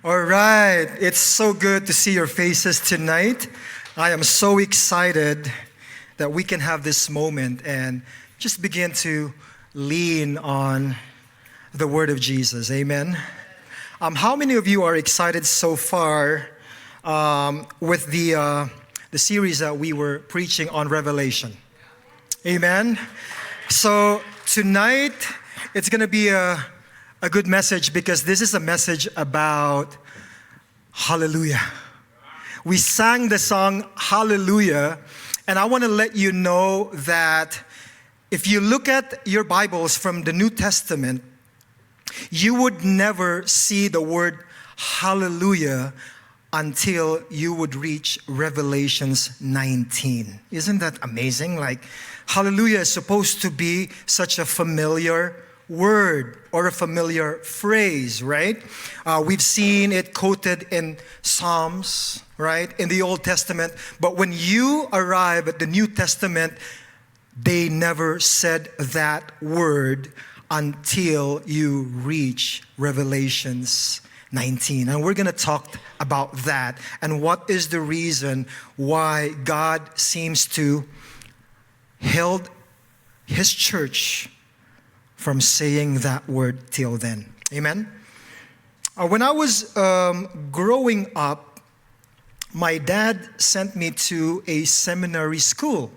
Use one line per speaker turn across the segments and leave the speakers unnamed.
All right, it's so good to see your faces tonight. I am so excited that we can have this moment and just begin to lean on the word of Jesus. Amen. How many of you are excited so far with the series that we were preaching on Revelation? Amen. So tonight it's going to be a good message because this is a message about hallelujah. We sang the song Hallelujah, and I want to let you know that if you look at your Bibles from the New Testament, you would never see the word hallelujah until you would reach Revelations 19. Isn't that amazing? Like, hallelujah is supposed to be such a familiar word or a familiar phrase, right? We've seen it quoted in Psalms, right, in the Old Testament. But when you arrive at the New Testament, they never said that word until you reach Revelations 19. And we're going to talk about that and what is the reason why God seems to held His church from saying that word till then. Amen? When I was growing up, my dad sent me to a seminary school.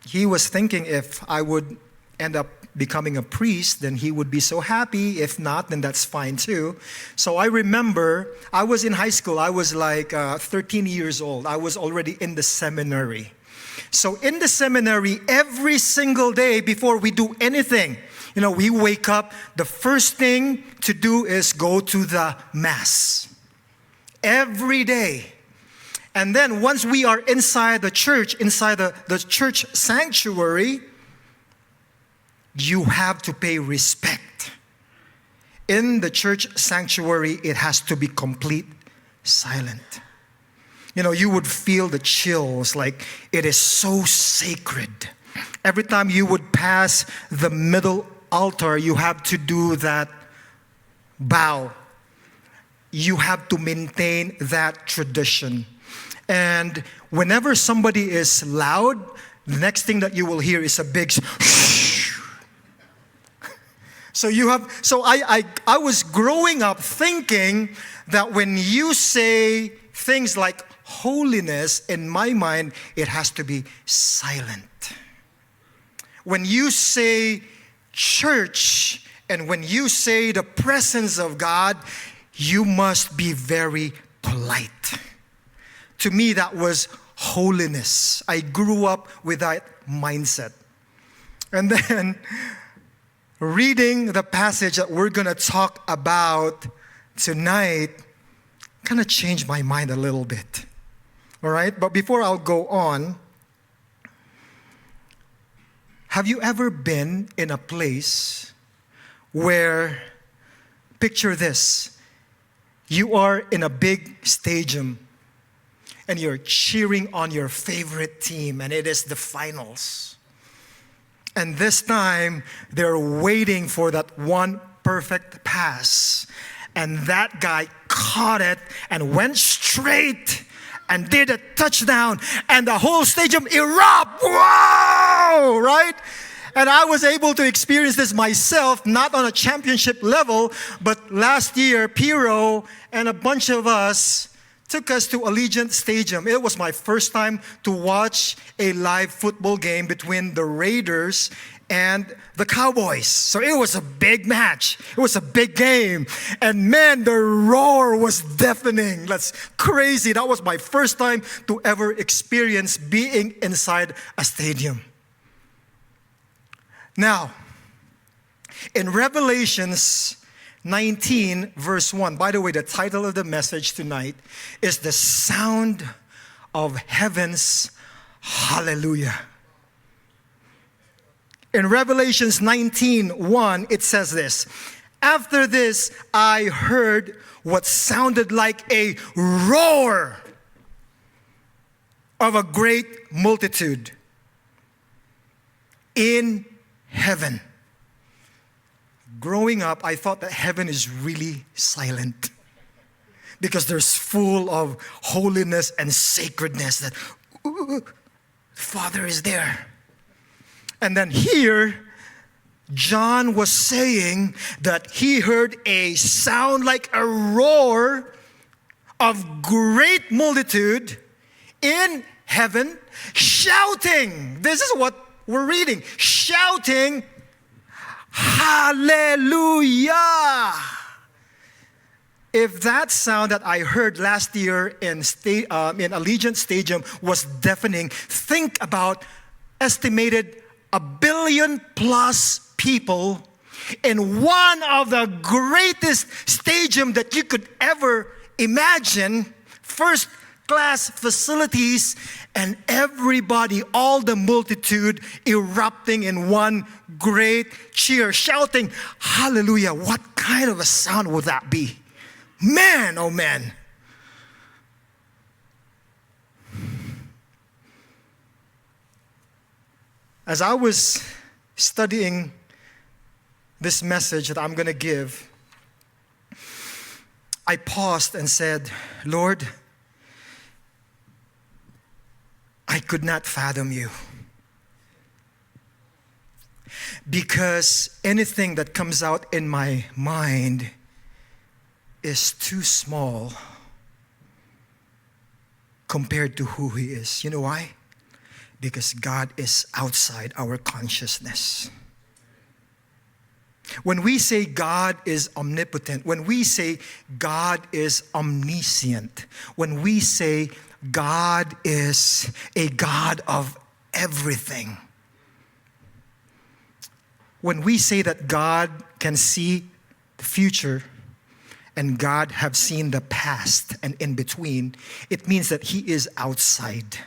He was thinking if I would end up becoming a priest, then he would be so happy. If not, then that's fine too. So I remember I was in high school. I was like 13 years old. I was already in the seminary. So in the seminary, every single day before we do anything, we wake up, the first thing to do is go to the Mass. Every day. And then once we are inside the church, inside the church sanctuary, you have to pay respect. In the church sanctuary, it has to be complete silent. You would feel the chills, like it is so sacred. Every time you would pass the middle altar, you have to do that bow. You have to maintain that tradition. And whenever somebody is loud, the next thing that you will hear is a big So I was growing up thinking that when you say things like holiness, in my mind, it has to be silent. When you say church and when you say the presence of God, you must be very polite. To me, that was holiness. I grew up with that mindset. And then reading the passage that we're going to talk about tonight kind of changed my mind a little bit. All right? But before I'll go on, have you ever been in a place where, picture this, you are in a big stadium and you're cheering on your favorite team and it is the finals. And this time, they're waiting for that one perfect pass. And that guy caught it and went straight and did a touchdown. And the whole stadium erupted. Wow! Right? And I was able to experience this myself, not on a championship level, but last year, Piro and a bunch of us took us to Allegiant Stadium. It was my first time to watch a live football game between the Raiders and the Cowboys. So it was a big match. It was a big game. And man, the roar was deafening. That's crazy. That was my first time to ever experience being inside a stadium. Now, in Revelations 19 verse 1. By the way, the title of the message tonight is The Sound of Heaven's Hallelujah. In Revelations 19:1, it says this: After this, I heard what sounded like a roar of a great multitude in heaven, growing up, I thought that heaven is really silent because there's full of holiness and sacredness that Father is there. And then here, John was saying that he heard a sound like a roar of great multitude in heaven shouting. This is what we're reading. Shouting, Hallelujah. If that sound that I heard last year in Allegiant Stadium was deafening, think about estimated 1 billion plus people in one of the greatest stadium that you could ever imagine, first class facilities, and everybody, all the multitude erupting in one great cheer, shouting, Hallelujah. What kind of a sound would that be? Man, oh man. As I was studying this message that I'm going to give, I paused and said, Lord, I could not fathom you. Because anything that comes out in my mind is too small compared to who He is. You know why? Because God is outside our consciousness. When we say God is omnipotent, when we say God is omniscient, when we say God is a God of everything, when we say that God can see the future and God have seen the past and in between, it means that He is outside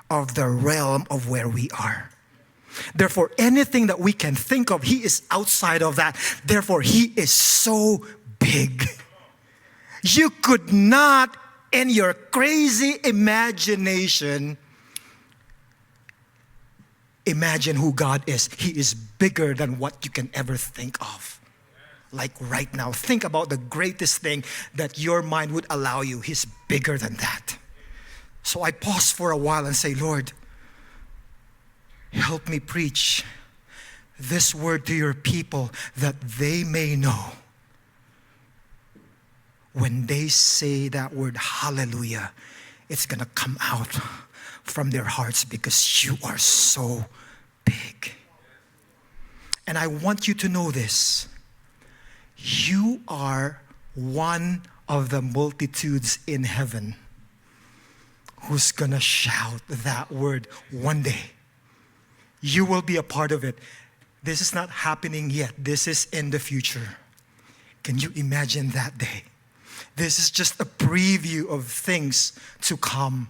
of the realm of where we are. Therefore, anything that we can think of, He is outside of that. Therefore, He is so big. You could not, in your crazy imagination, imagine who God is. He is bigger than what you can ever think of. Like right now, think about the greatest thing that your mind would allow you. He's bigger than that. So I pause for a while and say, Lord, help me preach this word to your people that they may know when they say that word hallelujah, it's going to come out from their hearts because you are so big. And I want you to know this. You are one of the multitudes in heaven who's going to shout that word one day. You will be a part of it. This is not happening yet. This is in the future. Can you imagine that day? This is just a preview of things to come.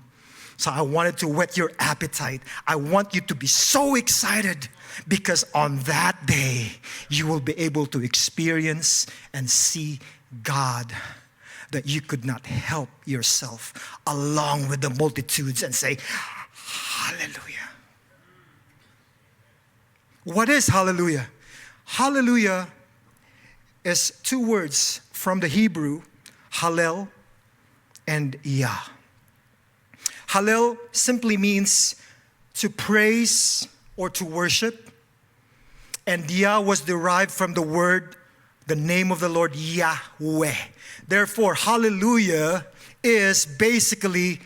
So I wanted to whet your appetite. I want you to be so excited because on that day, you will be able to experience and see God that you could not help yourself along with the multitudes and say, hallelujah. What is hallelujah? Hallelujah is two words from the Hebrew, hallel and yah. Hallel simply means to praise or to worship. And yah was derived from the word, the name of the Lord, Yahweh. Therefore, hallelujah is basically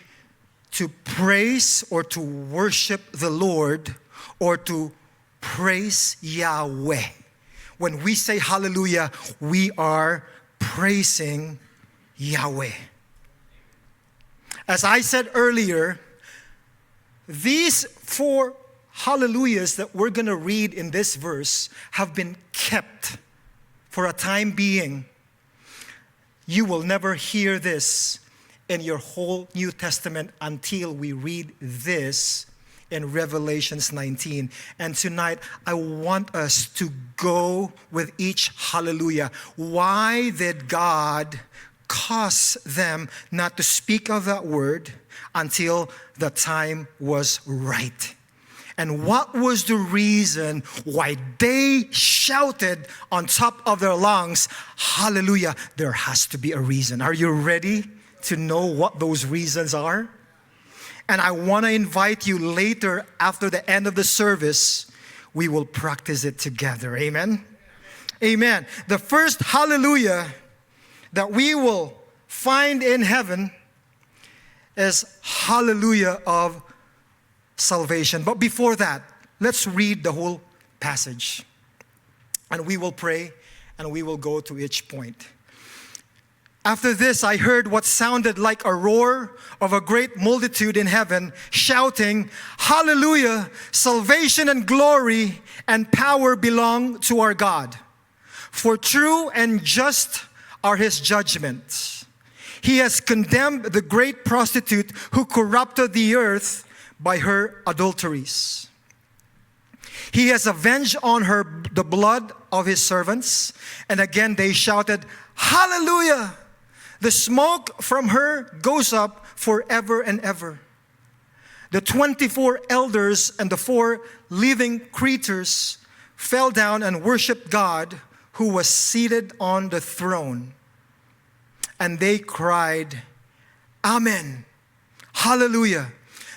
to praise or to worship the Lord or to praise Yahweh. When we say hallelujah, we are praising Yahweh. As I said earlier, these 4 hallelujahs that we're going to read in this verse have been kept for a time being. You will never hear this in your whole New Testament until we read this in Revelations 19. And tonight, I want us to go with each hallelujah. Why did God cause them not to speak of that word until the time was right? And what was the reason why they shouted on top of their lungs, hallelujah? There has to be a reason. Are you ready to know what those reasons are? And I want to invite you later, after the end of the service, we will practice it together. Amen? Amen. The first hallelujah that we will find in heaven is hallelujah of salvation. But before that, let's read the whole passage. And we will pray and we will go to each point. After this, I heard what sounded like a roar of a great multitude in heaven, shouting, hallelujah, salvation and glory and power belong to our God. For true and just are his judgments. He has condemned the great prostitute who corrupted the earth by her adulteries. He has avenged on her the blood of his servants. And again they shouted, hallelujah! The smoke from her goes up forever and ever. The 24 elders and the 4 living creatures fell down and worshiped God who was seated on the throne. And they cried, Amen, hallelujah.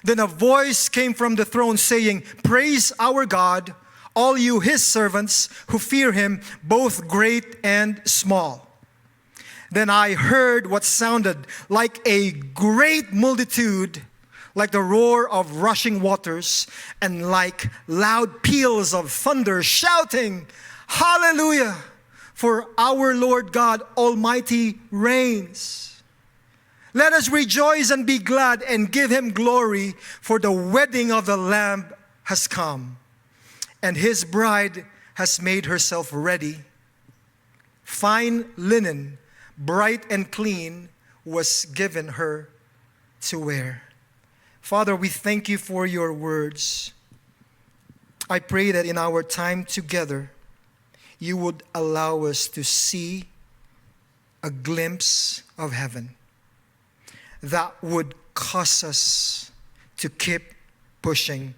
Then a voice came from the throne saying, praise our God, all you his servants who fear him, both great and small. Then I heard what sounded like a great multitude, like the roar of rushing waters, and like loud peals of thunder, shouting, hallelujah, for our Lord God Almighty reigns. Let us rejoice and be glad and give him glory, for the wedding of the Lamb has come, and his bride has made herself ready. Fine linen, bright and clean, was given her to wear. Father, we thank you for your words. I pray that in our time together, you would allow us to see a glimpse of heaven that would cause us to keep pushing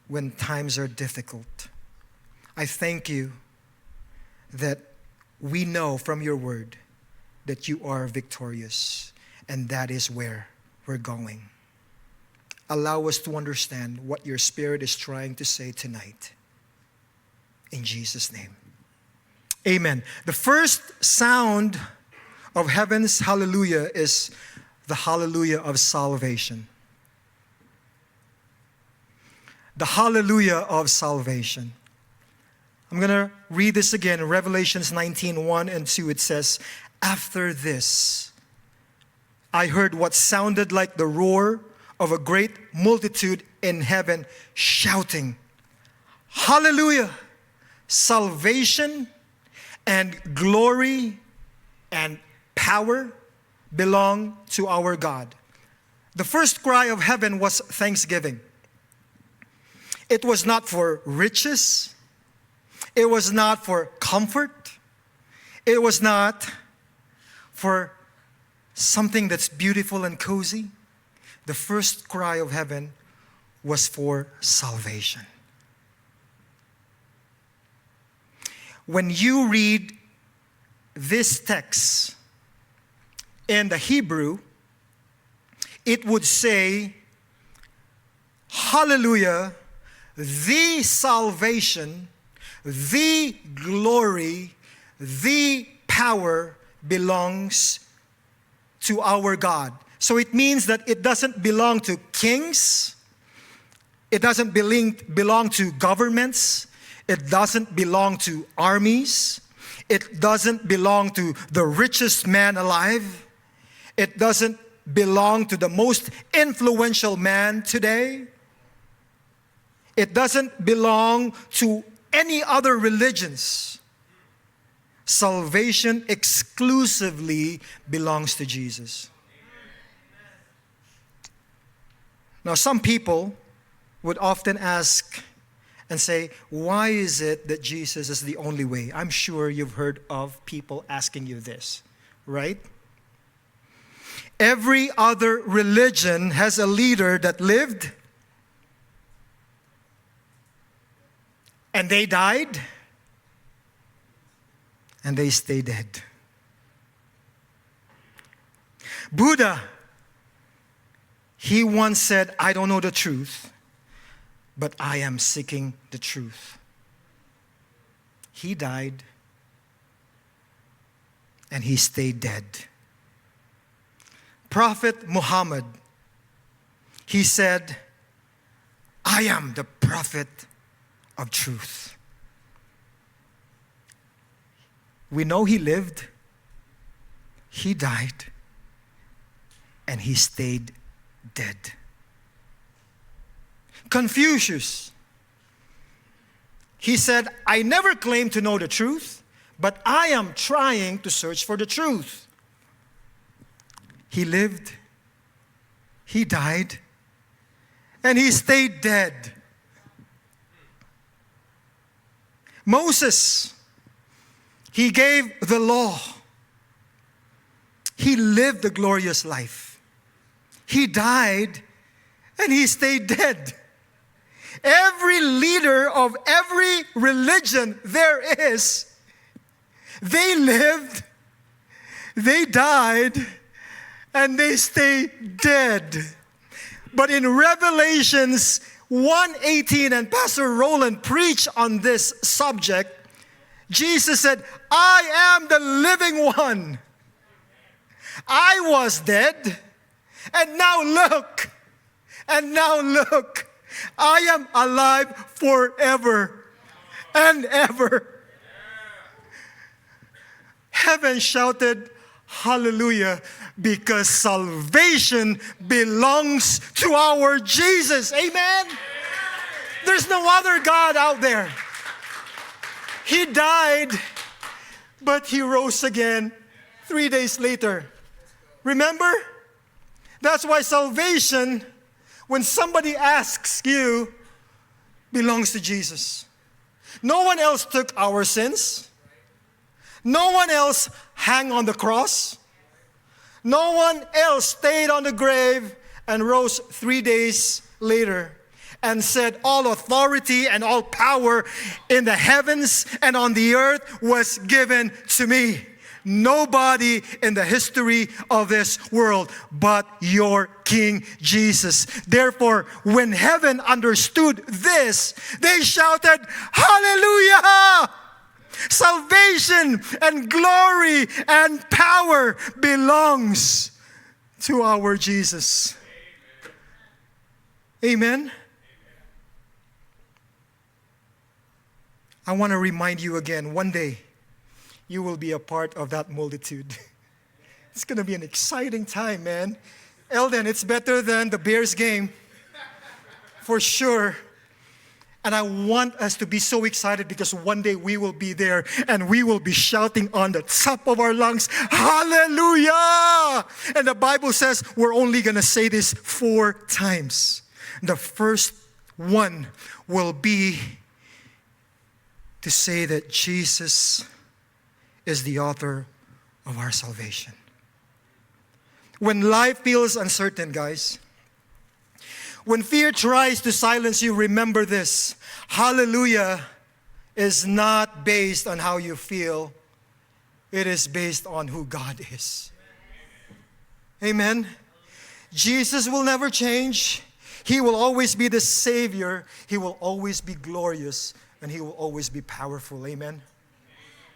when times are difficult. I thank you that we know from your word that you are victorious, and that is where we're going. Allow us to understand what your Spirit is trying to say tonight. In Jesus' name. Amen. The first sound of heaven's hallelujah is the hallelujah of salvation. The hallelujah of salvation. I'm going to read this again. Revelations 19:1 and 2, it says, after this, I heard what sounded like the roar of a great multitude in heaven shouting, hallelujah, salvation and glory and power belong to our God. The first cry of heaven was thanksgiving. It was not for riches. It was not for comfort. It was not for something that's beautiful and cozy. The first cry of heaven was for salvation. When you read this text in the Hebrew, it would say, hallelujah, the salvation, the glory, the power belongs to our God. So it means that it doesn't belong to kings. It doesn't belong to governments. It doesn't belong to armies. It doesn't belong to the richest man alive. It doesn't belong to the most influential man today. It doesn't belong to any other religions. Salvation exclusively belongs to Jesus. Now, some people would often ask and say, why is it that Jesus is the only way? I'm sure you've heard of people asking you this, right? Every other religion has a leader that lived, And they died, and they stay dead. Buddha, he once said, I don't know the truth, but I am seeking the truth. He died, and he stayed dead. Prophet Muhammad, he said, I am the prophet of truth. We know he lived, he died, and he stayed dead. Confucius, he said, I never claim to know the truth, but I am trying to search for the truth. He lived, he died, and he stayed dead. Moses, he gave the law. He lived a glorious life. He died, and he stayed dead. Every leader of every religion there is, they lived, they died, and they stay dead. But in Revelations 1:18, and Pastor Roland preached on this subject, Jesus said, I am the living one. I was dead, and now look, I am alive forever and ever. Heaven shouted, hallelujah, because salvation belongs to our Jesus. Amen? There's no other God out there. He died, but he rose again 3 days later. Remember? That's why salvation, when somebody asks you, belongs to Jesus. No one else took our sins. No one else hung on the cross. No one else stayed on the grave and rose 3 days later and said, all authority and all power in the heavens and on the earth was given to me. Nobody in the history of this world but your King Jesus. Therefore, when heaven understood this, they shouted, hallelujah! Salvation and glory and power belongs to our Jesus. Amen. I want to remind you again, one day, you will be a part of that multitude. It's going to be an exciting time, man. Eldon, it's better than the Bears game, for sure. And I want us to be so excited because one day we will be there and we will be shouting on the top of our lungs, hallelujah! And the Bible says we're only going to say this 4 times. The first one will be to say that Jesus is the author of our salvation. When life feels uncertain, guys, when fear tries to silence you, remember this. Hallelujah is not based on how you feel. It is based on who God is. Amen. Jesus will never change. He will always be the Savior. He will always be glorious. And He will always be powerful. Amen.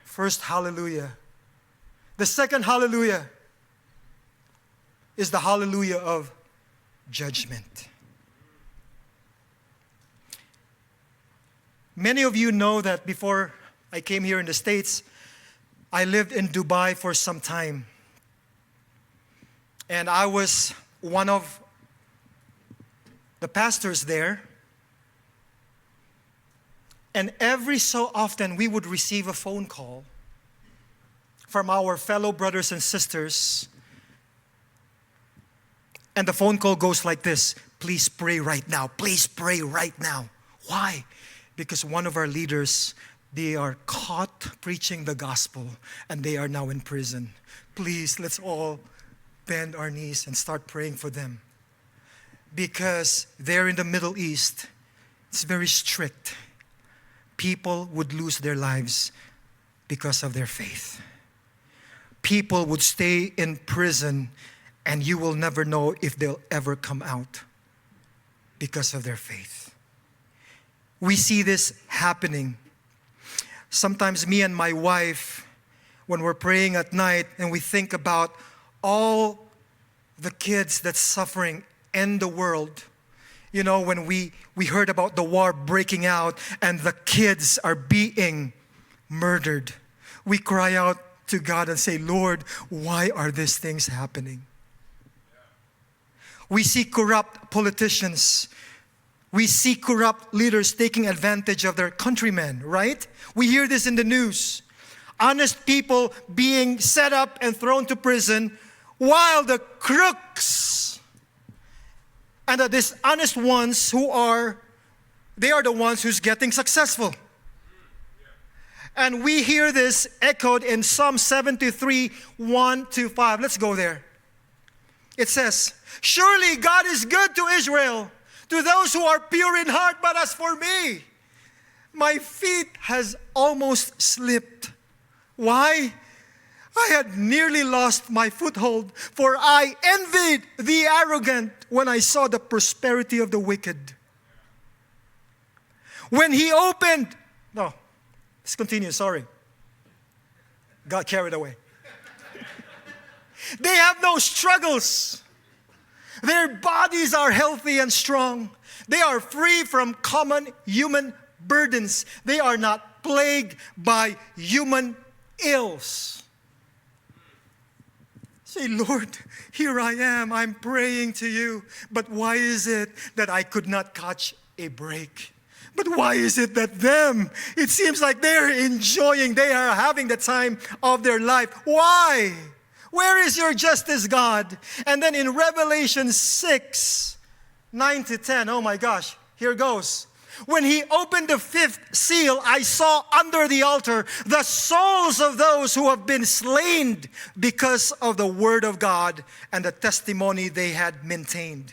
First, hallelujah. The second hallelujah is the hallelujah of judgment. Many of you know that before I came here in the States, I lived in Dubai for some time. And I was one of the pastors there. And every so often we would receive a phone call from our fellow brothers and sisters. And the phone call goes like this: please pray right now. Please pray right now. Why? Because one of our leaders, they are caught preaching the gospel and they are now in prison. Please, let's all bend our knees and start praying for them. Because there in the Middle East, it's very strict. people would lose their lives because of their faith. People would stay in prison and you will never know if they'll ever come out because of their faith. We see this happening. Sometimes me and my wife, when we're praying at night and we think about all the kids that's suffering in the world. You know, when we heard about the war breaking out and the kids are being murdered, we cry out to God and say, Lord, why are these things happening? We see corrupt politicians. We see corrupt leaders taking advantage of their countrymen, right? We hear this in the news. Honest people being set up and thrown to prison, while the crooks and the dishonest ones they are the ones who's getting successful. And we hear this echoed in Psalm 73, 1-5. Let's go there. It says, surely God is good to Israel, to those who are pure in heart, but as for me, my feet has almost slipped. Why? I had nearly lost my foothold, for I envied the arrogant when I saw the prosperity of the wicked. When he opened, no, let's continue, sorry. Got carried away. They have no struggles. Their bodies are healthy and strong. They are free from common human burdens. They are not plagued by human ills. Say, Lord, here I am, I'm praying to you, but why is it that I could not catch a break? But why is it that it seems like they're enjoying, they are having the time of their life? Why? Where is your justice, God? And then in Revelation 6, 9-10, oh my gosh, here goes. When he opened the fifth seal, I saw under the altar the souls of those who have been slain because of the word of God and the testimony they had maintained.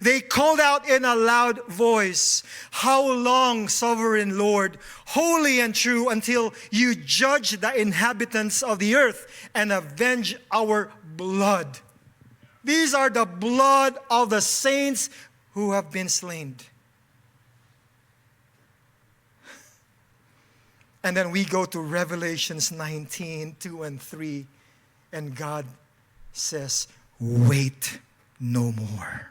They called out in a loud voice, how long, sovereign Lord, holy and true, until you judge the inhabitants of the earth and avenge our blood. These are the blood of the saints who have been slain. And then we go to Revelations 19, 2-3, and God says, wait no more.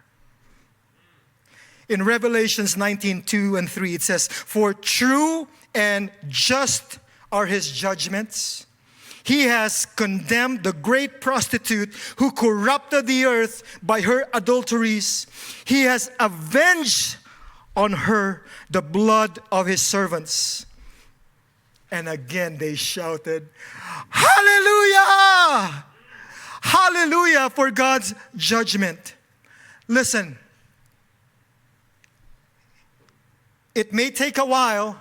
In Revelations 19, 2-3, it says, for true and just are his judgments. He has condemned the great prostitute who corrupted the earth by her adulteries. He has avenged on her the blood of his servants. And again they shouted, hallelujah! Hallelujah for God's judgment. Listen, it may take a while,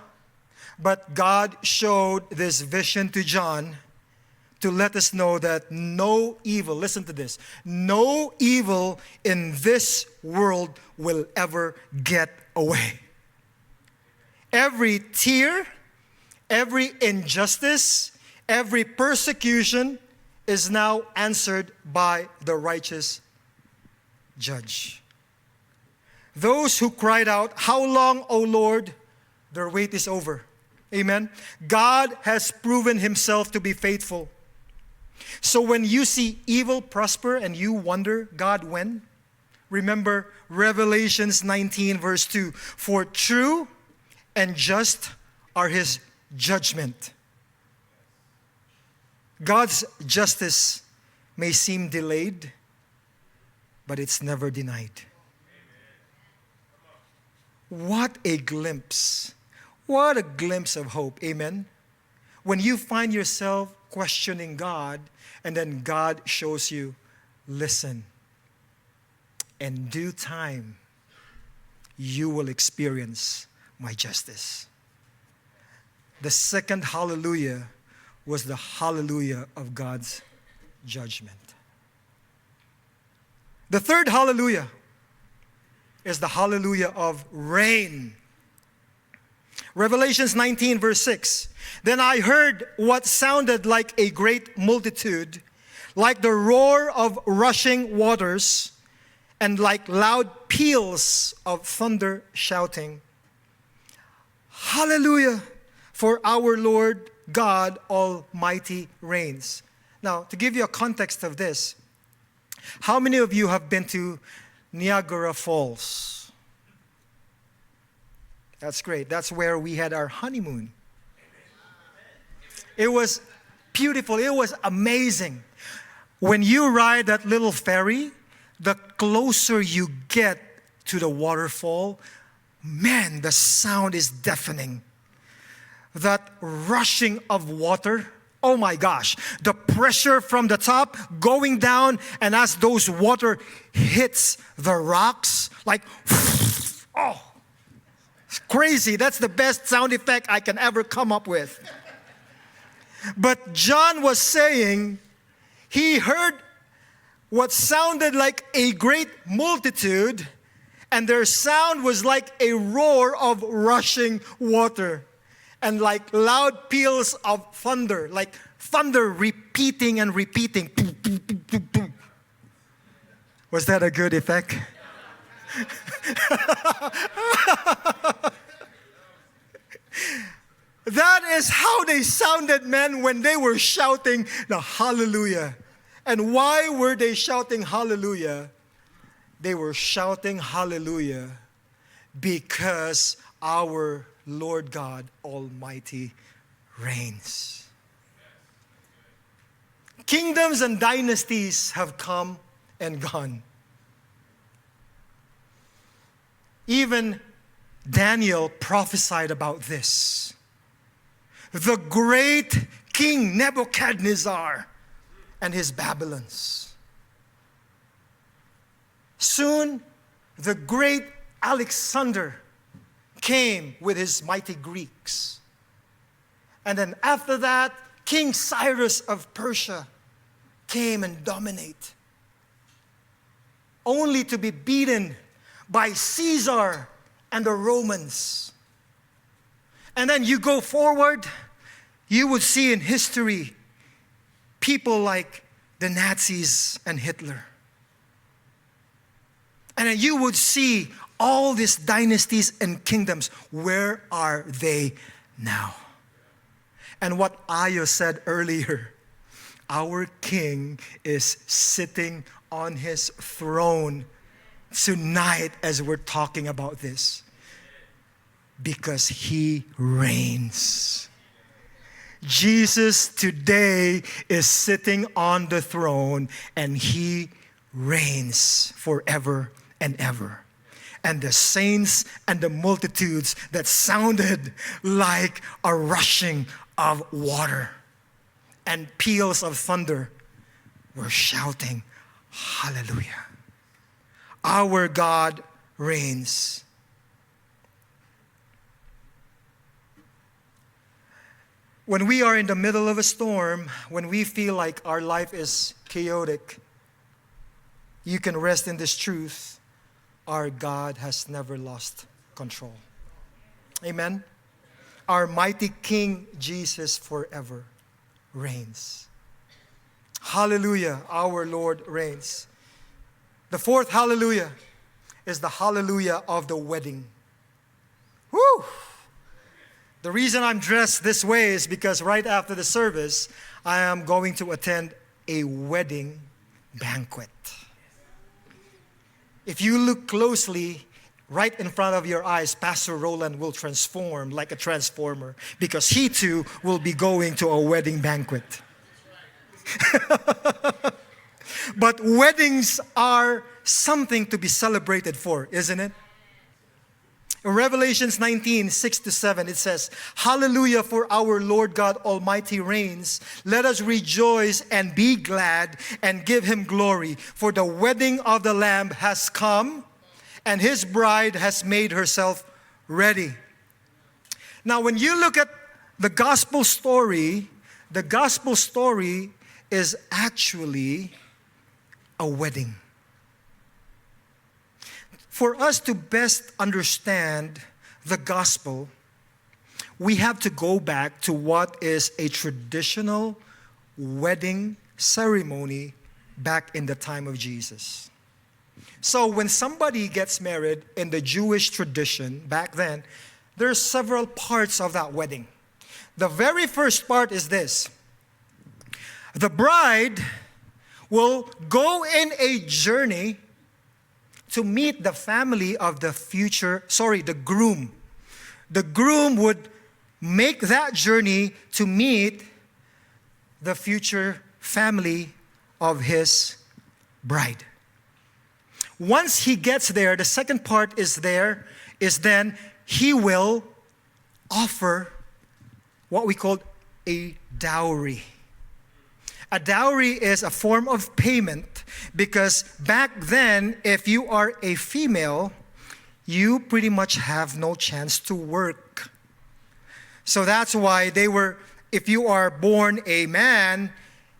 but God showed this vision to John to let us know that no evil, listen to this, no evil in this world will ever get away. Every tear, every injustice, every persecution is now answered by the righteous judge. Those who cried out, how long, O Lord? Their wait is over. Amen. God has proven himself to be faithful. So when you see evil prosper and you wonder, God, when? Remember Revelations 19 verse 2. For true and just are his judgment. God's justice may seem delayed, but it's never denied. What a glimpse. What a glimpse of hope. Amen. When you find yourself questioning God, and then God shows you, listen, in due time, you will experience my justice. The second hallelujah was the hallelujah of God's judgment. The third hallelujah is the hallelujah of rain. Revelations 19 verse 6. Then I heard what sounded like a great multitude, like the roar of rushing waters, and like loud peals of thunder shouting, Hallelujah, for our Lord God Almighty reigns. Now, to give you a context of this, how many of you have been to Niagara Falls? That's great. That's where we had our honeymoon. It was beautiful. It was amazing. When you ride that little ferry, the closer you get to the waterfall, man, the sound is deafening. That rushing of water, oh my gosh, the pressure from the top going down, and as those water hits the rocks, like, oh, it's crazy. That's the best sound effect I can ever come up with. But John was saying he heard what sounded like a great multitude, and their sound was like a roar of rushing water and like loud peals of thunder, like thunder repeating and repeating. Boom, boom, boom, boom, boom. Was that a good effect? That is how they sounded, men, when they were shouting the hallelujah. And why were they shouting hallelujah? They were shouting hallelujah because our Lord God Almighty reigns. Kingdoms and dynasties have come and gone. Even Daniel prophesied about this. The great King Nebuchadnezzar and his Babylons. Soon, the great Alexander came with his mighty Greeks. And then after that, King Cyrus of Persia came and dominate, only to be beaten by Caesar and the Romans. And then you go forward, you would see in history people like the Nazis and Hitler. And then you would see all these dynasties and kingdoms. Where are they now? And what Ayo said earlier, our king is sitting on his throne tonight as we're talking about this. Because he reigns. Jesus today is sitting on the throne and he reigns forever and ever. And the saints and the multitudes that sounded like a rushing of water and peals of thunder were shouting, Hallelujah. Our God reigns. When we are in the middle of a storm, when we feel like our life is chaotic, you can rest in this truth. Our God has never lost control. Amen? Our mighty King Jesus forever reigns. Hallelujah, our Lord reigns. The fourth hallelujah is the hallelujah of the wedding. Woo! The reason I'm dressed this way is because right after the service, I am going to attend a wedding banquet. If you look closely, right in front of your eyes, Pastor Roland will transform like a transformer because he too will be going to a wedding banquet. But weddings are something to be celebrated for, isn't it? In Revelations 19, 6-7, it says, Hallelujah, for our Lord God Almighty reigns. Let us rejoice and be glad and give him glory. For the wedding of the Lamb has come, and his bride has made herself ready. Now, when you look at the gospel story is actually a wedding. For us to best understand the gospel, we have to go back to what is a traditional wedding ceremony back in the time of Jesus. So when somebody gets married in the Jewish tradition back then, there are several parts of that wedding. The very first part is this. The bride will go in a journey to meet the family of the groom. The groom would make that journey to meet the future family of his bride. Once he gets there, the second part is then he will offer what we call a dowry. A dowry is a form of payment because back then, if you are a female, you pretty much have no chance to work. So that's why if you are born a man,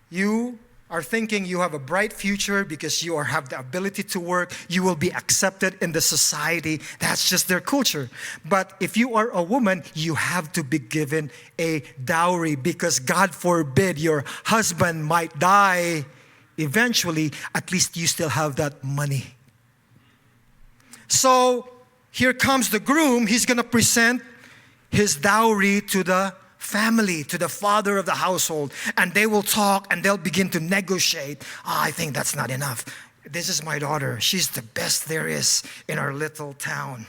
you are thinking you have a bright future because you have the ability to work. You will be accepted in the society. That's just their culture. But if you are a woman, you have to be given a dowry because God forbid your husband might die eventually. At least you still have that money. So here comes the groom. He's going to present his dowry to the family, to the father of the household, and they will talk and they'll begin to negotiate. I think that's not enough. This is my daughter. She's the best there is in our little town.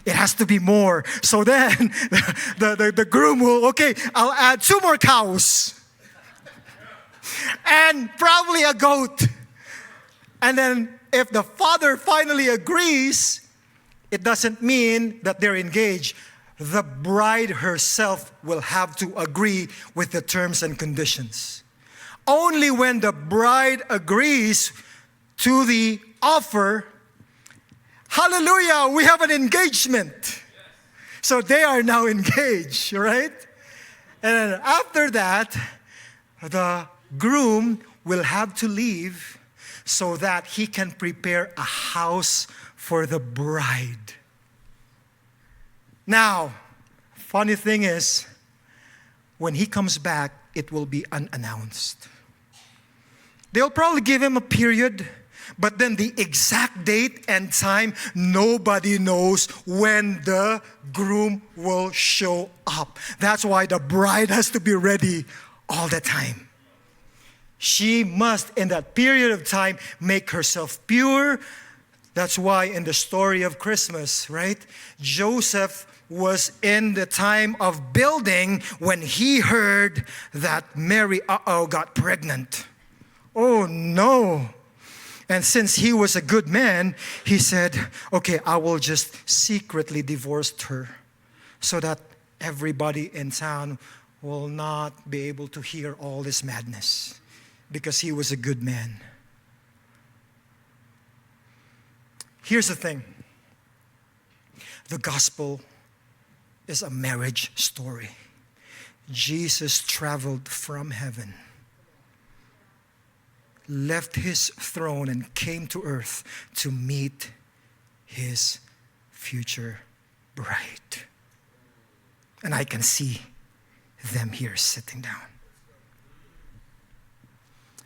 It has to be more. So then the groom will, okay, I'll add 2 more cows and probably a goat. And then if the father finally agrees, it doesn't mean that they're engaged. The bride herself will have to agree with the terms and conditions. Only when the bride agrees to the offer, hallelujah, we have an engagement. So they are now engaged, right? And then after that, the groom will have to leave so that he can prepare a house for the bride. Now, funny thing is, when he comes back, it will be unannounced. They'll probably give him a period, but then the exact date and time, nobody knows when the groom will show up. That's why the bride has to be ready all the time. She must, in that period of time, make herself pure. That's why in the story of Christmas, right? Joseph was in the time of building when he heard that Mary, got pregnant. Oh no. And since he was a good man, he said, okay, I will just secretly divorce her so that everybody in town will not be able to hear all this madness because he was a good man. Here's the thing. The gospel is a marriage story. Jesus traveled from heaven, left his throne and came to earth to meet his future bride. And I can see them here sitting down.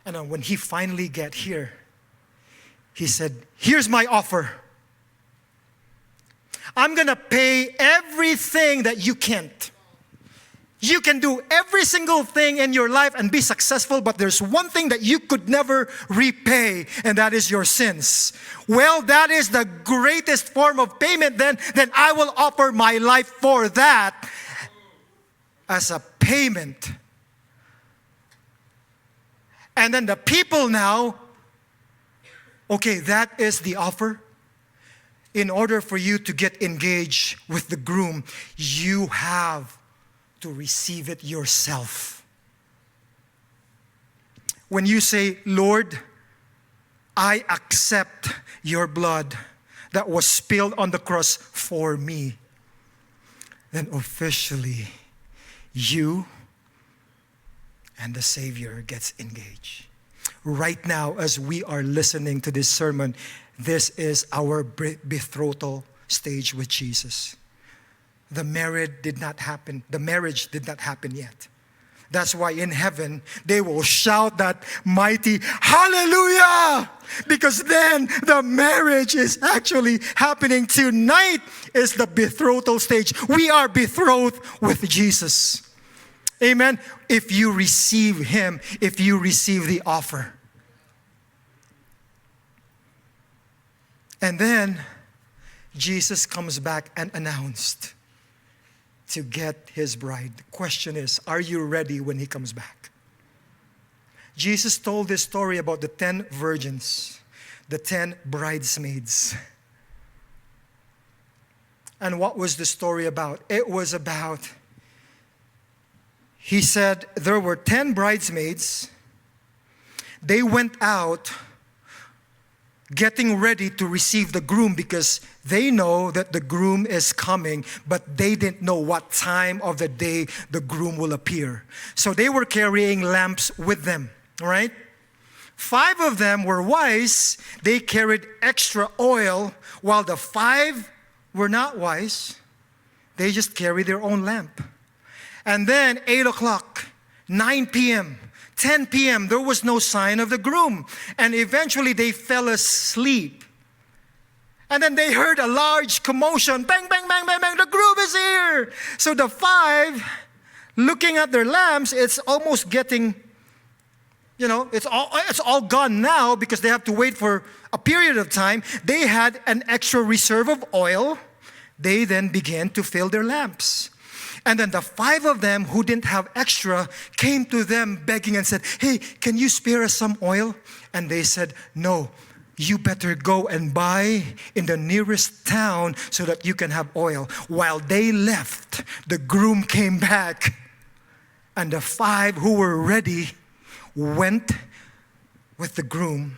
And then when he finally got here, he said, here's my offer. I'm going to pay everything that you can't. You can do every single thing in your life and be successful, but there's one thing that you could never repay, and that is your sins. Well, that is the greatest form of payment then I will offer my life for that as a payment. And then the people now, okay, that is the offer. In order for you to get engaged with the groom, you have to receive it yourself. When you say, Lord, I accept your blood that was spilled on the cross for me, then officially you and the Savior gets engaged. Right now, as we are listening to this sermon, this is our betrothal stage with Jesus. the marriage did not happen. The marriage did not happen yet. That's why in heaven, they will shout that mighty hallelujah! Because then the marriage is actually happening. Tonight is the betrothal stage. We are betrothed with Jesus. Amen. If you receive Him, if you receive the offer. And then Jesus comes back and announced to get His bride. The question is, are you ready when He comes back? Jesus told this story about the 10 virgins, the 10 bridesmaids. And what was the story about? It was about, He said there were 10 bridesmaids. They went out getting ready to receive the groom because they know that the groom is coming, but they didn't know what time of the day the groom will appear. So they were carrying lamps with them, right? 5 of them were wise. They carried extra oil, while the 5 were not wise. They just carried their own lamp. And then 8 o'clock, 9 p.m., 10 p.m., there was no sign of the groom. And eventually they fell asleep. And then they heard a large commotion. Bang, bang, bang, bang, bang, the groom is here. So the 5, looking at their lamps, it's almost getting, it's all gone now because they have to wait for a period of time. They had an extra reserve of oil. They then began to fill their lamps. And then the 5 of them who didn't have extra came to them begging and said, hey, can you spare us some oil? And they said, no, you better go and buy in the nearest town so that you can have oil. While they left, the groom came back. And the 5 who were ready went with the groom.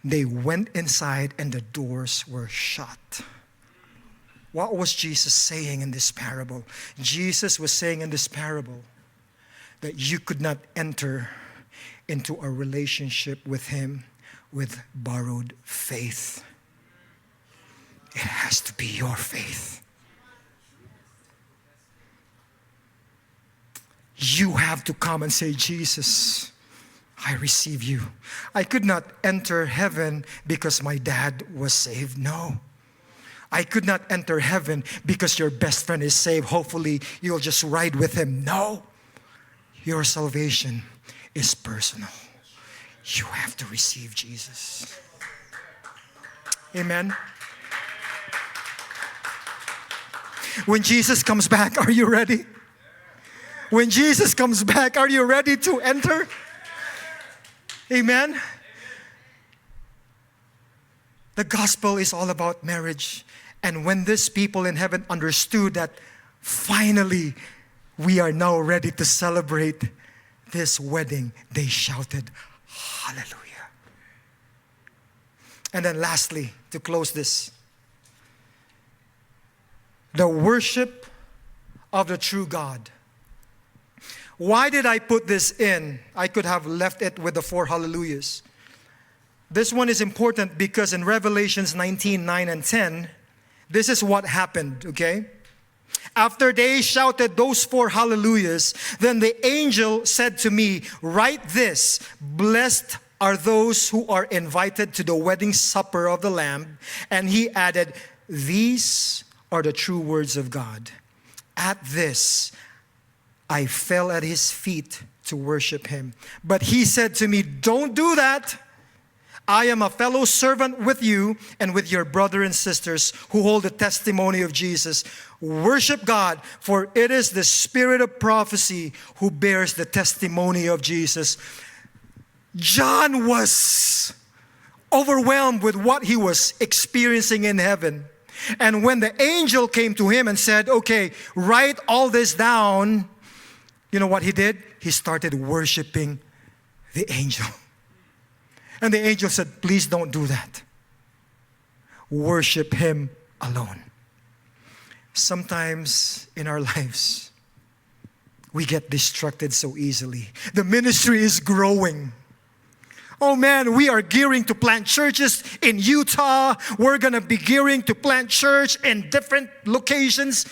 They went inside and the doors were shut. What was Jesus saying in this parable? Jesus was saying in this parable that you could not enter into a relationship with Him with borrowed faith. It has to be your faith. You have to come and say, Jesus, I receive you. I could not enter heaven because my dad was saved. No. I could not enter heaven because your best friend is saved. Hopefully, you'll just ride with him. No. Your salvation is personal. You have to receive Jesus. Amen. When Jesus comes back, are you ready? When Jesus comes back, are you ready to enter? Amen. The gospel is all about marriage. And when these people in heaven understood that finally we are now ready to celebrate this wedding, they shouted, hallelujah. And then lastly, to close this, the worship of the true God. Why did I put this in? I could have left it with the 4 hallelujahs. This one is important because in Revelations 19:9 and 10, this is what happened, okay? After they shouted those 4 hallelujahs, then the angel said to me, write this, blessed are those who are invited to the wedding supper of the Lamb. And he added, these are the true words of God. At this, I fell at his feet to worship him. But he said to me, don't do that. I am a fellow servant with you and with your brother and sisters who hold the testimony of Jesus. Worship God, for it is the spirit of prophecy who bears the testimony of Jesus. John was overwhelmed with what he was experiencing in heaven. And when the angel came to him and said, okay, write all this down, you know what he did? He started worshiping the angel. And the angel said, please don't do that. Worship him alone. Sometimes in our lives, we get distracted so easily. The ministry is growing. Oh man, we are gearing to plant churches in Utah. We're going to be gearing to plant church in different locations.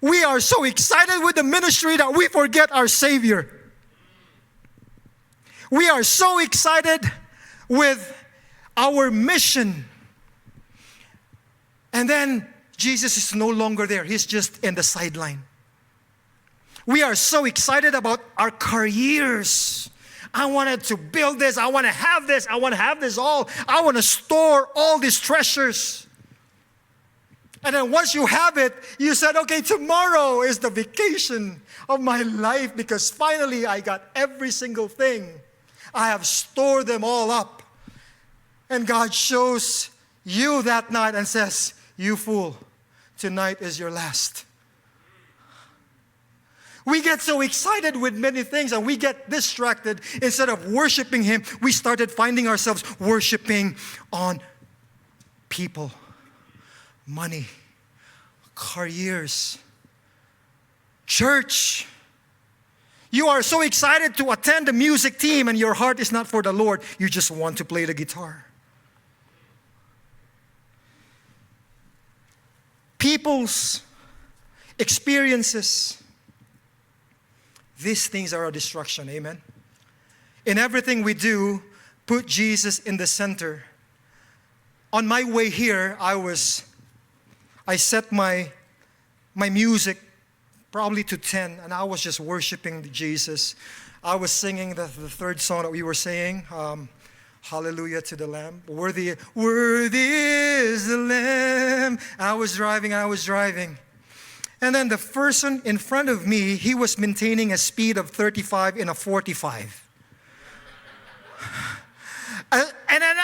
We are so excited with the ministry that we forget our Savior. We are so excited with our mission. And then Jesus is no longer there. He's just in the sideline. We are so excited about our careers. I wanted to build this. I want to have this. I want to have this all. I want to store all these treasures. And then once you have it, you said, okay, tomorrow is the vacation of my life because finally I got every single thing. I have stored them all up. And God shows you that night and says, you fool, tonight is your last. We get so excited with many things and we get distracted. Instead of worshiping Him, we started finding ourselves worshiping on people, money, careers, church. You are so excited to attend the music team and your heart is not for the Lord. You just want to play the guitar. People's experiences. These things are a distraction, amen? In everything we do, put Jesus in the center. On my way here, I set my music probably to 10, and I was just worshiping Jesus. I was singing the third song that we were saying, Hallelujah to the Lamb. Worthy is the Lamb. I was driving. And then the person in front of me, he was maintaining a speed of 35 in a 45. And then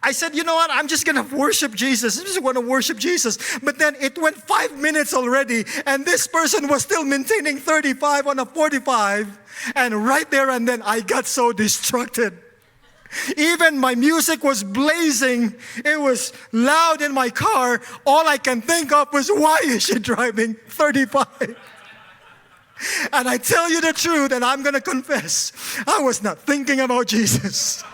I said, you know what? I'm just going to worship Jesus. I just want to worship Jesus. But then it went 5 minutes already, and this person was still maintaining 35 on a 45. And right there and then, I got so distracted. Even my music was blazing. It was loud in my car. All I can think of was, why is she driving 35? And I tell you the truth, and I'm going to confess, I was not thinking about Jesus.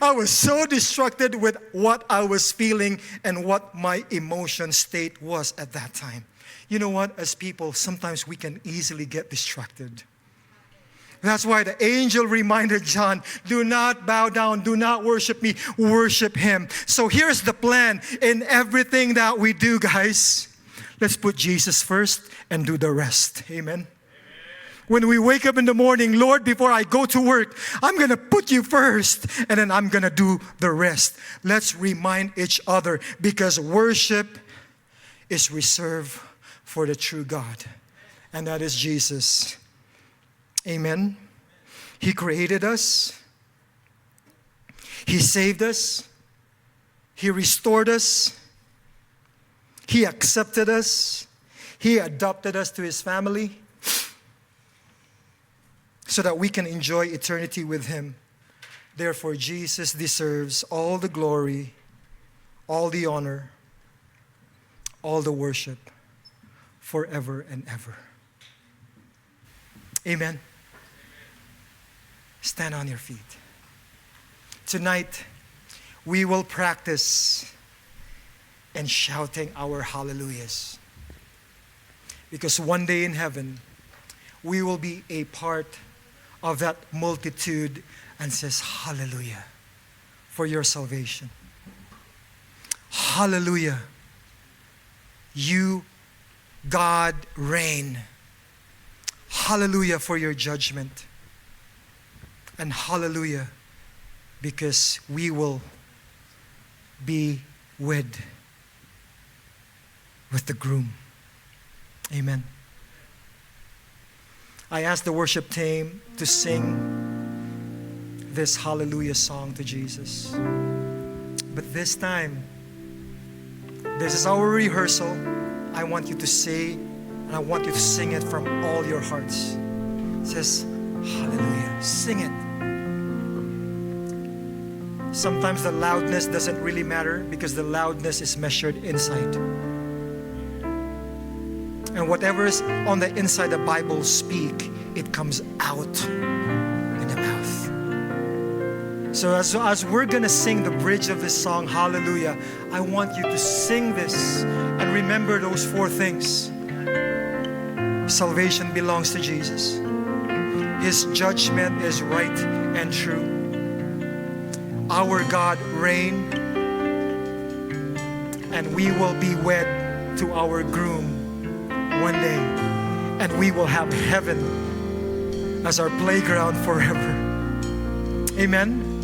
I was so distracted with what I was feeling and what my emotion state was at that time. You know what? As people, sometimes we can easily get distracted. That's why the angel reminded John, do not bow down, do not worship me, worship Him. So here's the plan in everything that we do, guys. Let's put Jesus first and do the rest. Amen. When we wake up in the morning, Lord, before I go to work, I'm going to put you first, and then I'm going to do the rest. Let's remind each other, because worship is reserved for the true God, and that is Jesus. Amen. He created us. He saved us. He restored us. He accepted us. He adopted us to His family so that we can enjoy eternity with Him. Therefore, Jesus deserves all the glory, all the honor, all the worship forever and ever. Amen. Stand on your feet. Tonight, we will practice in shouting our hallelujahs. Because one day in heaven, we will be a part of that multitude and says, hallelujah, for your salvation. Hallelujah. You, God, reign. Hallelujah for your judgment. And hallelujah, because we will be with the groom. Amen. I asked the worship team to sing this hallelujah song to Jesus. But this time, this is our rehearsal. I want you to say, and I want you to sing it from all your hearts. It says, hallelujah. Sing it. Sometimes the loudness doesn't really matter because the loudness is measured inside. And whatever is on the inside the Bible speak, it comes out in the mouth. So as we're going to sing the bridge of this song, Hallelujah, I want you to sing this and remember those four things. Salvation belongs to Jesus. His judgment is right and true. Our God reigns, and we will be wed to our groom one day, and we will have heaven as our playground forever. Amen.